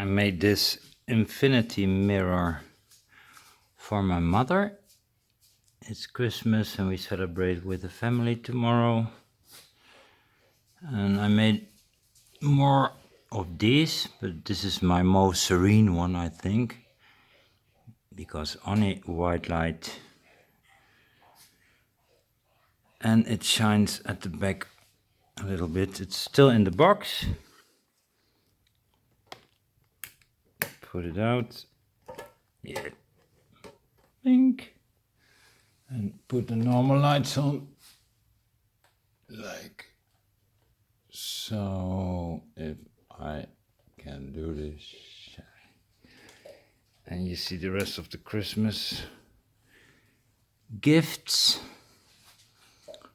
I made this infinity mirror for my mother. It's Christmas and we celebrate with the family tomorrow. And I made more of these, but this is my most serene one, I think, because only white light and it shines at the back a little bit. It's still in the box. Put it out. Yeah. Blink. And put the normal lights on. Like so. If I can do this. And you see the rest of the Christmas gifts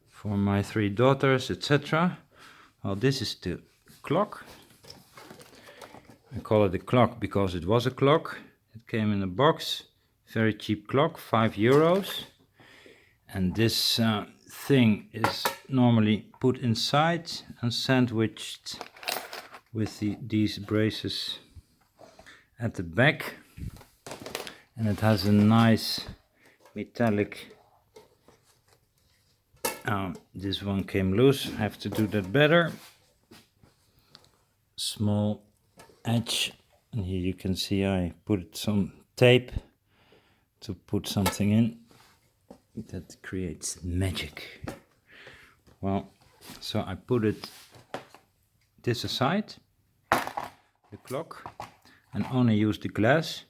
for my 3 daughters, etc. Well, this is the clock. I call it a clock because it was a clock. It came in a box, very cheap clock, €5. And this thing is normally put inside and sandwiched with these braces at the back. And it has a nice metallic. This one came loose. I have to do that better. Small edge, and here you can see I put some tape to put something in that creates magic. Well, so I put this aside, the clock, and only use the glass.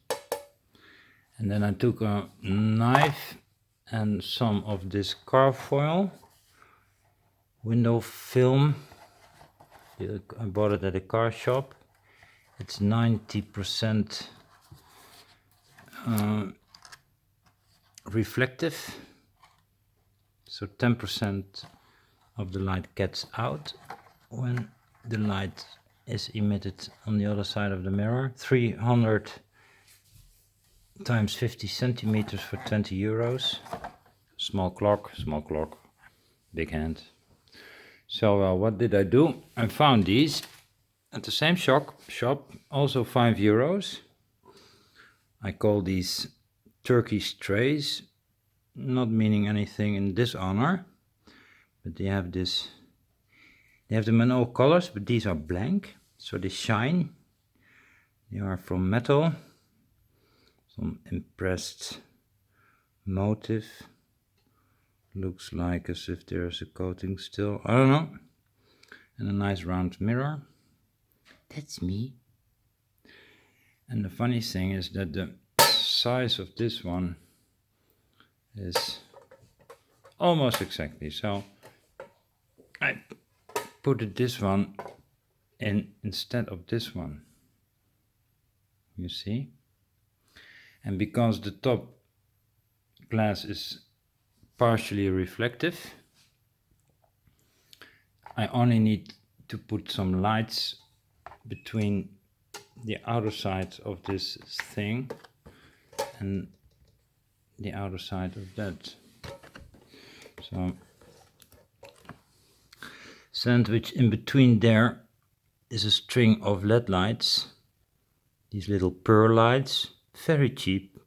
And then I took a knife and some of this car foil, window film. I bought it at a car shop. It's 90% reflective, so 10% of the light gets out when the light is emitted on the other side of the mirror. 300 times 50 centimeters for €20. Small clock, big hand. So what did I do? I found these at the same shop, also €5. I call these Turkish trays, not meaning anything in dishonor, but they have them in all colors, but these are blank, so they shine. They are from metal, some impressed motif. Looks like as if there's a coating still, I don't know. And a nice round mirror. That's me. And the funny thing is that the size of this one is almost exactly. So I put this one in instead of this one. You see? And because the top glass is partially reflective, I only need to put some lights between the outer side of this thing and the outer side of that. So sandwich in between there is a string of LED lights, these little pearl lights, very cheap,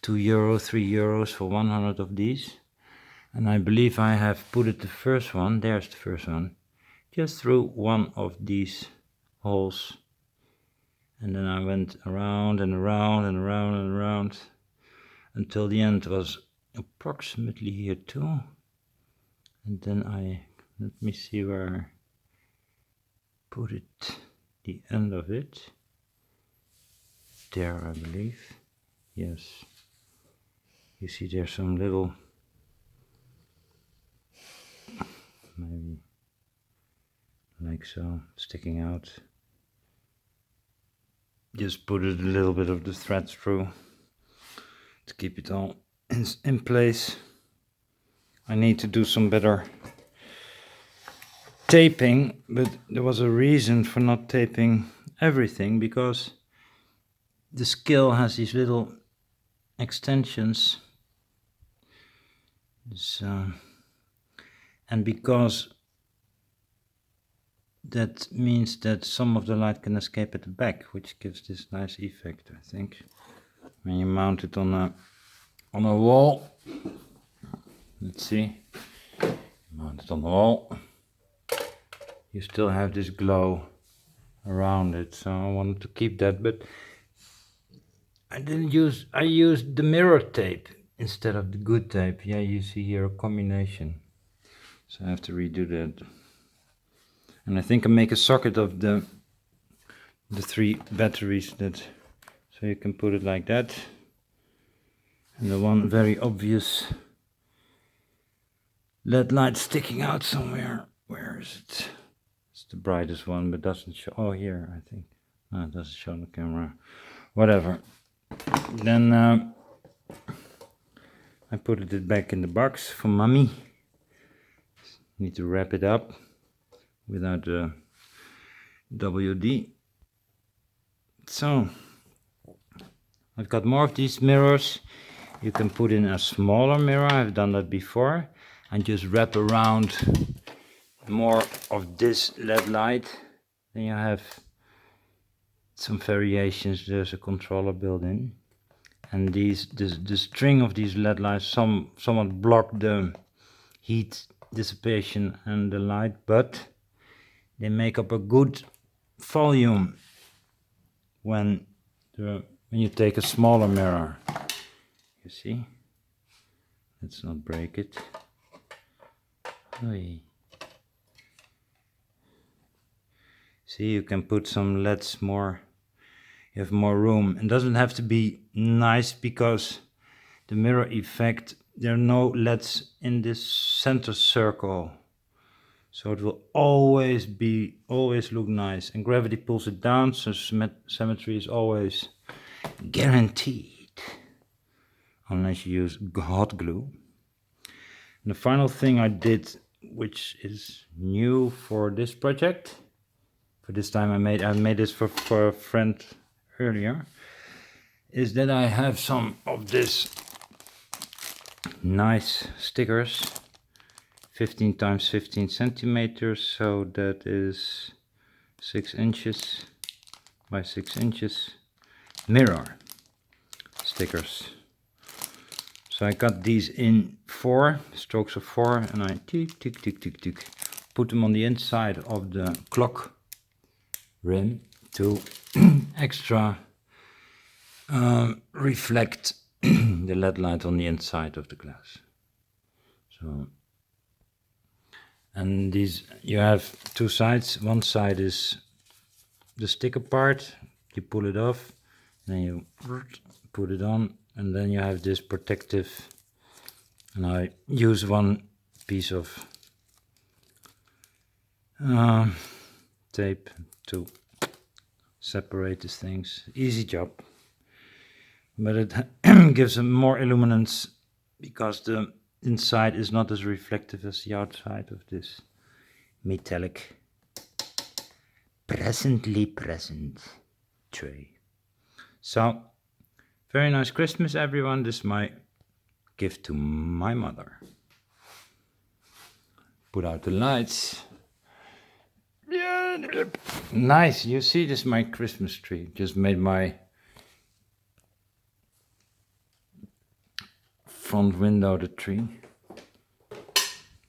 €2, €3 for 100 of these. And I believe I have put it the first one, there's the first one, just through one of these holes. And then I went around and around and around and around until the end was approximately here too. And then let me see where I put it, the end of it. There, I believe. Yes. You see there's some little, maybe like so, sticking out. Just put a little bit of the thread through to keep it all in place. I need to do some better taping, but there was a reason for not taping everything, because the skill has these little extensions. And because that means that some of the light can escape at the back, which gives this nice effect, I think. When you mount it on a wall, let's see, mount it on the wall, you still have this glow around it, so I wanted to keep that, but I used the mirror tape instead of the good tape. Yeah, you see here a combination, so I have to redo that. And I think I make a socket of the 3 batteries, that so you can put it like that, and the one very obvious LED light sticking out somewhere. Where is it? It's the brightest one, but doesn't show. Oh, here, I think. No, it doesn't show on the camera. Whatever. Then I put it back in the box for mommy. Need to wrap it up without the WD. So I've got more of these mirrors. You can put in a smaller mirror. I've done that before, and just wrap around more of this LED light. Then you have some variations. There's a controller built in, and the string of these LED lights somewhat block the heat dissipation and the light, but they make up a good volume when you take a smaller mirror. You see? Let's not break it. Oy. See, you can put some LEDs more. You have more room. It doesn't have to be nice, because the mirror effect, there are no LEDs in this center circle, so it will always look nice, and gravity pulls it down, so symmetry is always guaranteed, unless you use hot glue. And the final thing I did, which is new for this project, for this time I made this for a friend earlier, is that I have some of this nice stickers, 15 times 15 centimeters, so that is 6 inches by 6 inches mirror stickers. So I got these in 4 strokes of 4, and I tick, put them on the inside of the clock rim to extra reflect the LED light on the inside of the glass. So, and these, you have 2 sides. One side is the sticker part, you pull it off, then you put it on, and then you have this protective, and I use one piece of tape to separate these things. Easy job, but it gives them more illuminance, because the inside is not as reflective as the outside of this metallic presently present tray. So, very nice Christmas, everyone. This is my gift to my mother. Put out the lights. Yeah, nice. You see, this is my Christmas tree. Just made my front window the tree.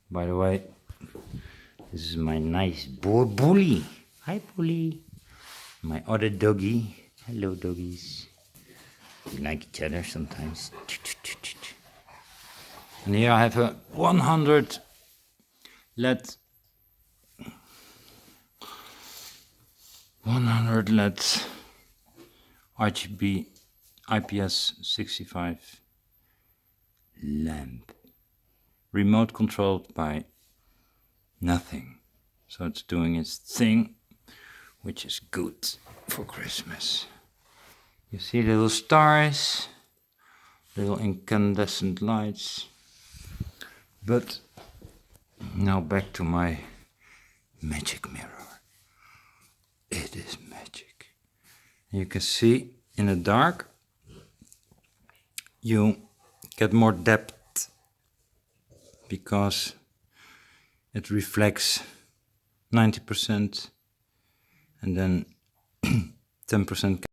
By the way, this is my nice bully. Hi, bully. My other doggy. Hello, doggies. We like each other sometimes. And here I have a 100 LED 100 LED RGB IPS 65 lamp, remote controlled by nothing, so it's doing its thing, which is good for Christmas. You see little stars, little incandescent lights. But now back to my magic mirror. It is magic. You can see in the dark you get more depth, because it reflects 90%, and then 10%